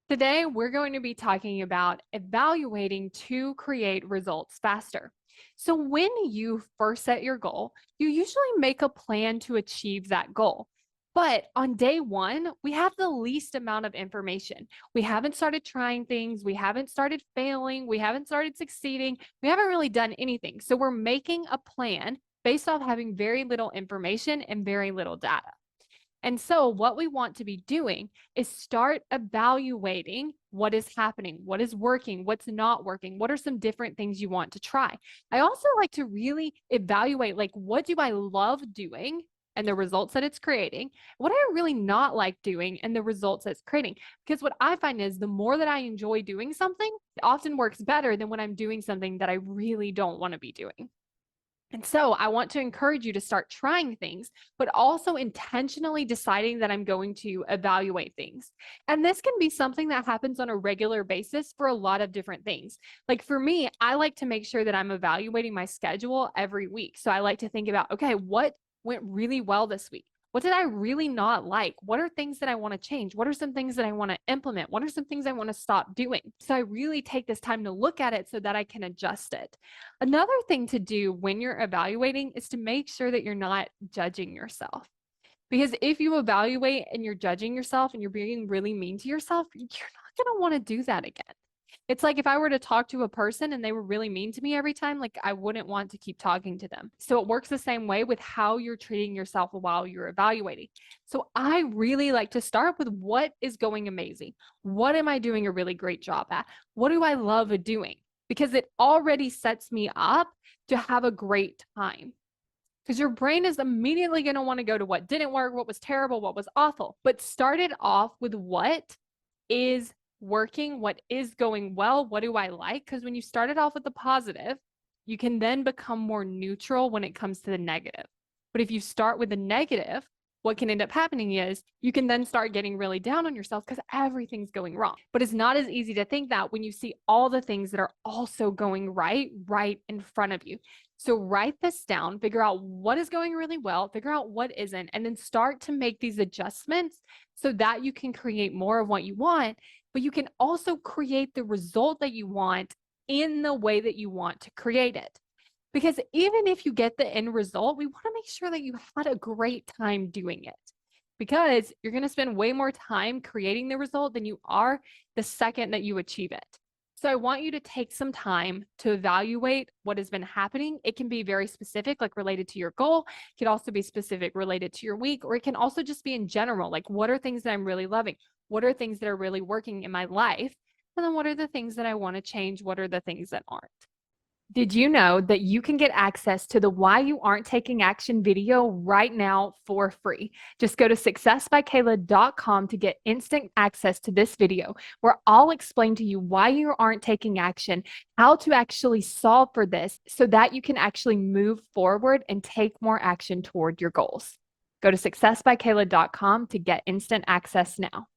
Today, we're going to be talking about evaluating to create results faster. So, when you first set your goal, you usually make a plan to achieve that goal. But on day one, we have the least amount of information. We haven't started trying things. We haven't started failing. We haven't started succeeding. We haven't really done anything. So, we're making a plan based off having very little information and very little data. And so, what we want to be doing is start evaluating what is happening, what is working, what's not working, what are some different things you want to try. I also like to really evaluate, like, what do I love doing and the results that it's creating? What I really not like doing and the results that it's creating. Because what I find is the more that I enjoy doing something, it often works better than when I'm doing something that I really don't want to be doing. And so I want to encourage you to start trying things, but also intentionally deciding that I'm going to evaluate things. And this can be something that happens on a regular basis for a lot of different things. Like for me, I like to make sure that I'm evaluating my schedule every week. So I like to think about, okay, what went really well this week? What did I really not like? What are things that I want to change? What are some things that I want to implement? What are some things I want to stop doing? So I really take this time to look at it so that I can adjust it. Another thing to do when you're evaluating is to make sure that you're not judging yourself. Because if you evaluate and you're judging yourself and you're being really mean to yourself, you're not going to want to do that again. It's like if I were to talk to a person and they were really mean to me every time, like I wouldn't want to keep talking to them. So it works the same way with how you're treating yourself while you're evaluating. So I really like to start with what is going amazing. What am I doing a really great job at? What do I love doing? Because it already sets me up to have a great time. Because your brain is immediately going to want to go to what didn't work, what was terrible, what was awful. But start it off with what is working, what is going well, what do I like? Because when you start it off with the positive, you can then become more neutral when it comes to the negative. But if you start with the negative, what can end up happening is you can then start getting really down on yourself because everything's going wrong. But it's not as easy to think that when you see all the things that are also going right in front of you. So write this down, figure out what is going really well, figure out what isn't, and then start to make these adjustments so that you can create more of what you want, but you can also create the result that you want in the way that you want to create it. Because even if you get the end result, we want to make sure that you had a great time doing it. Because you're going to spend way more time creating the result than you are the second that you achieve it. So I want you to take some time to evaluate what has been happening. It can be very specific, like related to your goal. It can also be specific related to your week, or it can also just be in general, like what are things that I'm really loving? What are things that are really working in my life? And then what are the things that I want to change? What are the things that aren't? Did you know that you can get access to the Why You Aren't Taking Action video right now for free? Just go to successbykayla.com to get instant access to this video where I'll explain to you why you aren't taking action, how to actually solve for this so that you can actually move forward and take more action toward your goals. Go to successbykayla.com to get instant access now.